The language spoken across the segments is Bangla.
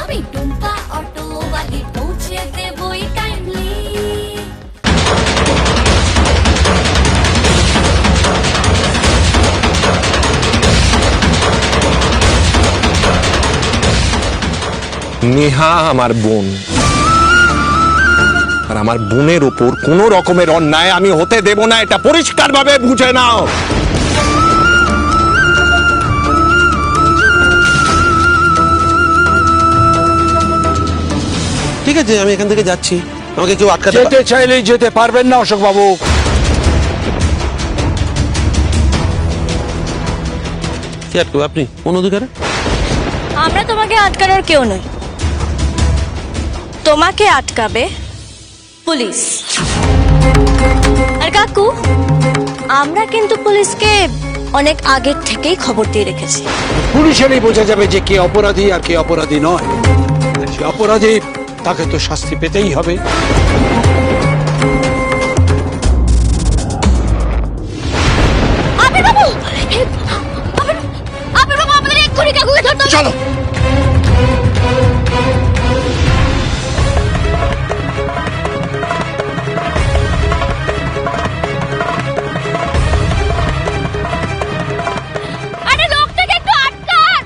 আমি টুম্পা অটোওয়ালি পৌঁছে দেবই কাইন্ডলি। নেহা আমার বোন, আর আমার বোনের ওপর কোন রকমের অন্যায় আমি হতে দেব না, এটা পরিষ্কারভাবে বুঝে নাও। ঠিক আছে, আমি এখান থেকে যাচ্ছি, আমাকে কেউ আটকাতে যেতে চাইলেই যেতে পারবেন না অশোক বাবু। কি আটকাবে আপনি কোন অধিকারে? আমরা তোমাকে আটকানোর কেউ নই, তোমাকে আটকাবে পুলিশ। আর কাকু, আমরা কিন্তু পুলিশকে অনেক আগের থেকেই খবর দিয়ে রেখেছি। পুলিশেরই বোঝা যাবে যে কে অপরাধী আর কে অপরাধী নয়। সে অপরাধী, তাকে তো শাস্তি পেতেই হবে। আবির বাবু, আবির বাবু, আমাদের এক্ষুনি কাকুকে ধরতে হবে। চলো। আরে লোকটাকে একটু আটকান।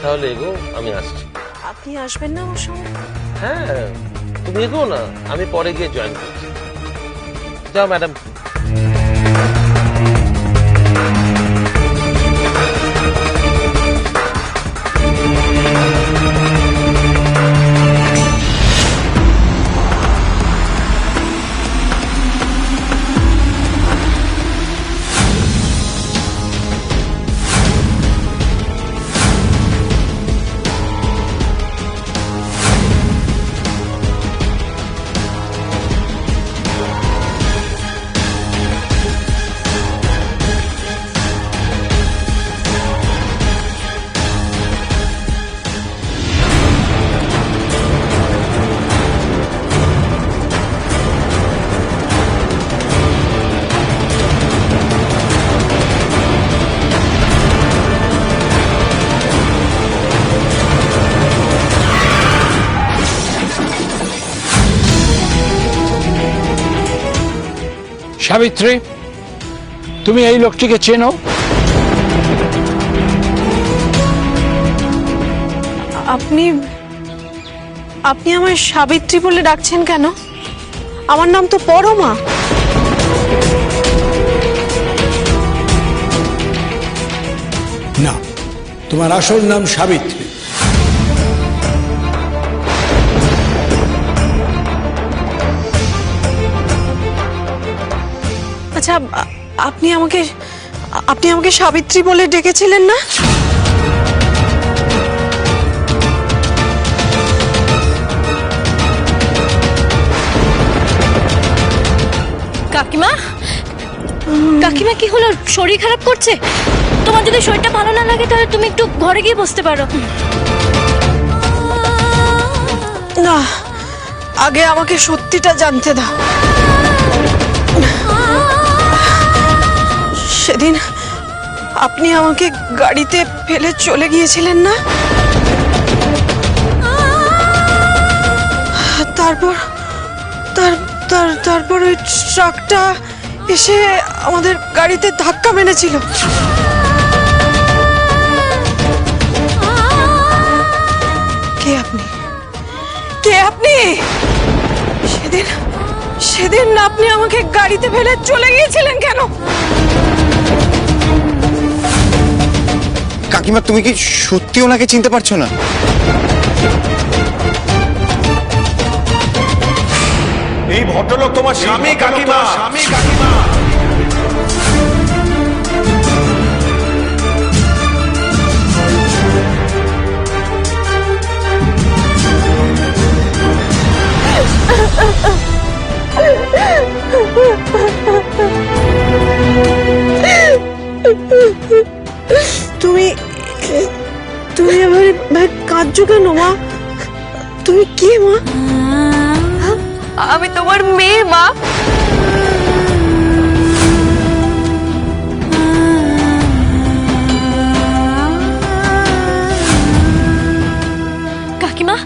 তাহলে এগো, আমি আসছি। আপনি আসবেন না আমার সঙ্গে? হ্যাঁ, তুমি এগো না, আমি পরে গিয়ে জয়েন করছি। যাও ম্যাডাম। সাবিত্রী, তুমি এই লোকটিকে চেনো? আপনি আপনি আমায় সাবিত্রী বলে ডাকছেন কেন? আমার নাম তো পরমা। না, তোমার আসল নাম সাবিত্রী। আচ্ছা, আপনি আমাকে সাবিত্রী বলে ডেকেছিলেন না? কাকিমা, কাকিমা কি হলো, শরীর খারাপ করছে? তোমার যদি শরীরটা ভালো না লাগে তাহলে তুমি একটু ঘরে গিয়ে বসতে পারো। না, আগে আমাকে সত্যিটা জানতে দাও। সেদিন আপনি আমাকে গাড়িতে ফেলে চলে গিয়েছিলেন না? তারপর তারপর ওই ট্রাকটা এসে আমাদের গাড়িতে ধাক্কা মেরেছিল। কে আপনি? কে আপনি? সেদিন আপনি আমাকে গাড়িতে ফেলে চলে গিয়েছিলেন কেন? কাকিমা, তুমি কি সত্যি ওনাকে চিনতে পারছো না? এই ভদ্রলোক তোমার স্বামী কাকিমা। তুমি এবারে কাঁদছো কেন মা? তুমি কে মা? আমি তোমার মেয়ে মা। কাকিমা,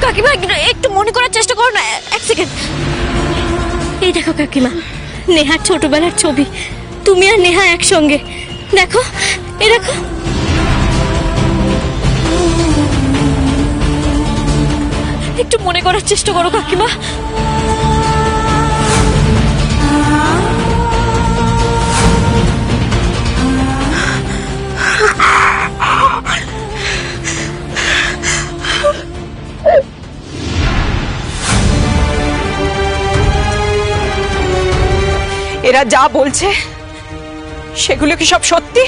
কাকিমা একটু মনে করার চেষ্টা করো না, এক সেকেন্ড। এই দেখো কাকিমা, নেহার ছোটবেলার ছবি, তুমি আর নেহা একসঙ্গে। দেখো, এই দেখো। একটু মনে করার চেষ্টা করো কাকিমা। এরা যা বলছে সেগুলো কি সব সত্যি?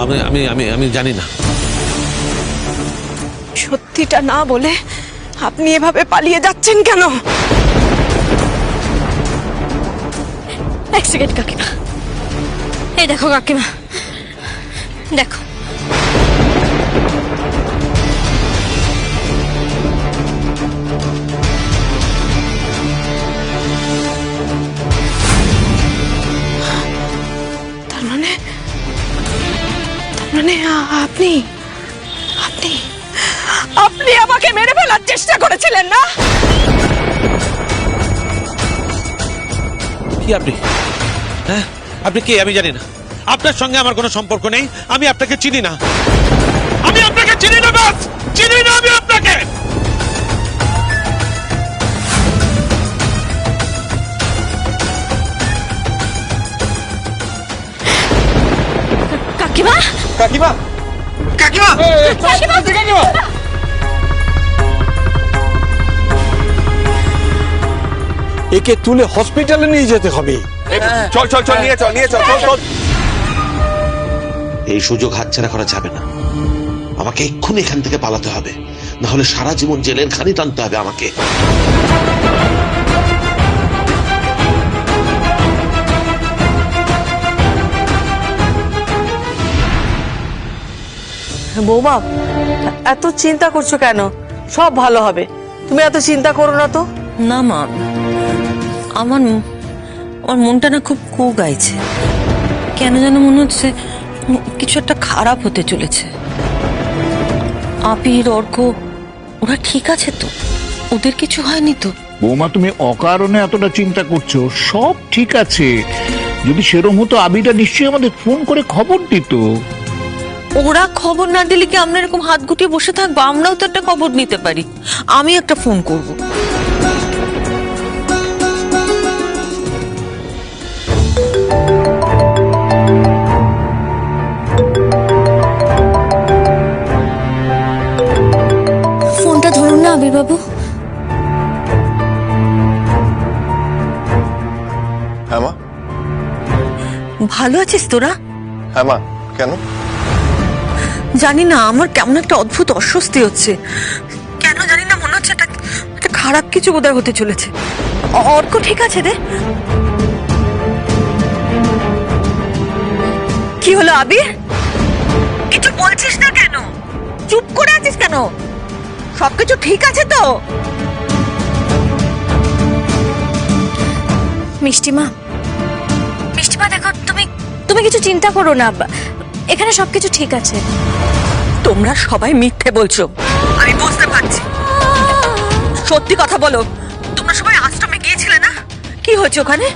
আমি আমি আমি আমি জানি না। সত্যিটা না বলে আপনি এভাবে পালিয়ে যাচ্ছেন কেন? এক সেকেন্ড কাকিমা, এই দেখো কাকিমা, দেখো। তার মানে আপনি আপনি আপনি আমাকে মেরে ফেলার চেষ্টা করেছিলেন না? কি আপনি? হ্যাঁ, আপনি কে আমি জানি না। আপনার সঙ্গে আমার কোনো সম্পর্ক নেই। আমি আপনাকে চিনি না। আমি আপনাকে চিনি না, বাস চিনি না আমি আপনাকে। কাকিমা, কাকিমা, কাকিমা, কাকিমা, একে তুলে হসপিটালে নিয়ে যেতে হবে। চল চল চল, নিয়ে চল নিয়ে চল চল চল। এই সুযোগ হাতছাড়া করা যাবে না। আমাকে এক্ষুনি এখান থেকে পালাতে হবে, না হলে সারা জীবন জেলের খানি টানতে হবে আমাকে। বৌমা, এত চিন্তা করছো কেন? সব ভালো হবে, তুমি এত চিন্তা করো না তো। না মা, আমার মনটা না খুব কু গাইছে। কেন যেন মনে হচ্ছে কিছু একটা খারাপ হতে চলেছে। আবির, অর্ক, ওরা ঠিক আছে তো? ওদের কিছু হয়নি তো? বৌমা, তুমি অকারণে এতটা চিন্তা করছো। সব ঠিক আছে। যদি সেরকম হতো আবিটা নিশ্চয়ই আমাদের ফোন করে খবর দিত। ওরা খবর না দিলে কি আমরা এরকম হাত গুটিয়ে বসে থাকবো? আমরাও তো একটা খবর নিতে পারি। আমি একটা ফোন করব। ফোনটা ধরুন না আবির বাবু। হ্যাঁ মা। ভালো আছিস তোরা? হ্যাঁ মা, কেন? জানি না, আমার কেমন একটা অদ্ভুত অস্বস্তি হচ্ছে। কেন জানি না, মনে হচ্ছে একটা খারাপ কিছু বোধহয় হতে চলেছে। অর্ক ঠিক আছে রে? কি হলো আবির? কিছু বলছিস না কেন? চুপ করে আছিস কেন? সবকিছু ঠিক আছে তো? মিষ্টিমা, মিষ্টিমা দেখো, তুমি কিছু চিন্তা করো না, এখানে সবকিছু ঠিক আছে। তোমরা সবাই মিথ্যে বলছো, আমি বুঝতে পারছি। সত্যি কথা বলো, তোমরা সবাই আশ্রমে গিয়েছিলে না? কি হয়েছে ওখানে?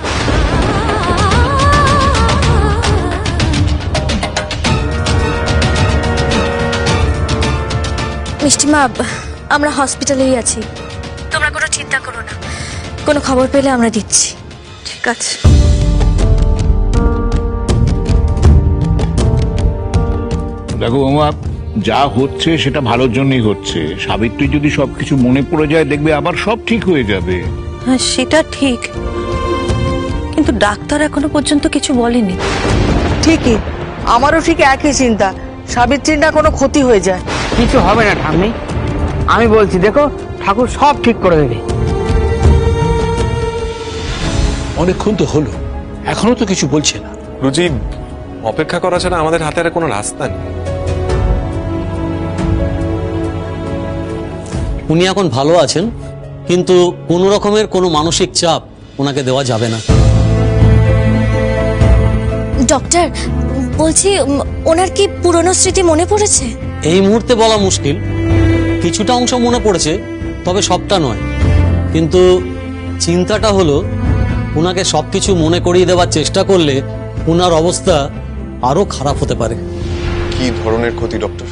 মিষ্টিমা, আমরা হসপিটালেই আছি, তোমরা কোনো চিন্তা করো না, কোনো খবর পেলে আমরা দিচ্ছি। ঠিক আছে। দেখো মামা, যা হচ্ছে সেটা ভালোর জন্যই হচ্ছে। সাবিত্রী যদি সবকিছু মনে পড়ে যায়, দেখবে আবার সব ঠিক হয়ে যাবে। হ্যাঁ, সেটা ঠিক, কিন্তু ডাক্তার এখনো পর্যন্ত কিছু বলেনি। ঠিকই, আমারও ঠিক একই চিন্তা, সাবিত্রীর না কোনো ক্ষতি হয়ে যায়। কিছু হবে না ঠাম্মি, আমি বলছি দেখো, ঠাকুর সব ঠিক করে দেবে। অনেকক্ষণ তো হলো, এখনো তো কিছু বলছে না। রুজি, অপেক্ষা করা ছাড়া আমাদের হাতে আর কোনো রাস্তা নেই। উনি এখন ভালো আছেন, কিন্তু কোনো রকমের কোনো মানসিক চাপ ওনাকে দেওয়া যাবে না। ডক্টর, বলছি ওনার কি পুরনো স্মৃতি মনে পড়েছে? এই মুহূর্তে বলা মুশকিল, কিছুটা অংশ মনে পড়েছে, তবে সবটা নয়। কিন্তু চিন্তাটা হলো, ওনাকে সবকিছু মনে করিয়ে দেওয়ার চেষ্টা করলে ওনার অবস্থা আরো খারাপ হতে পারে। কি ধরনের ক্ষতি ডক্টর?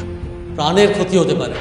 প্রাণের ক্ষতি হতে পারে।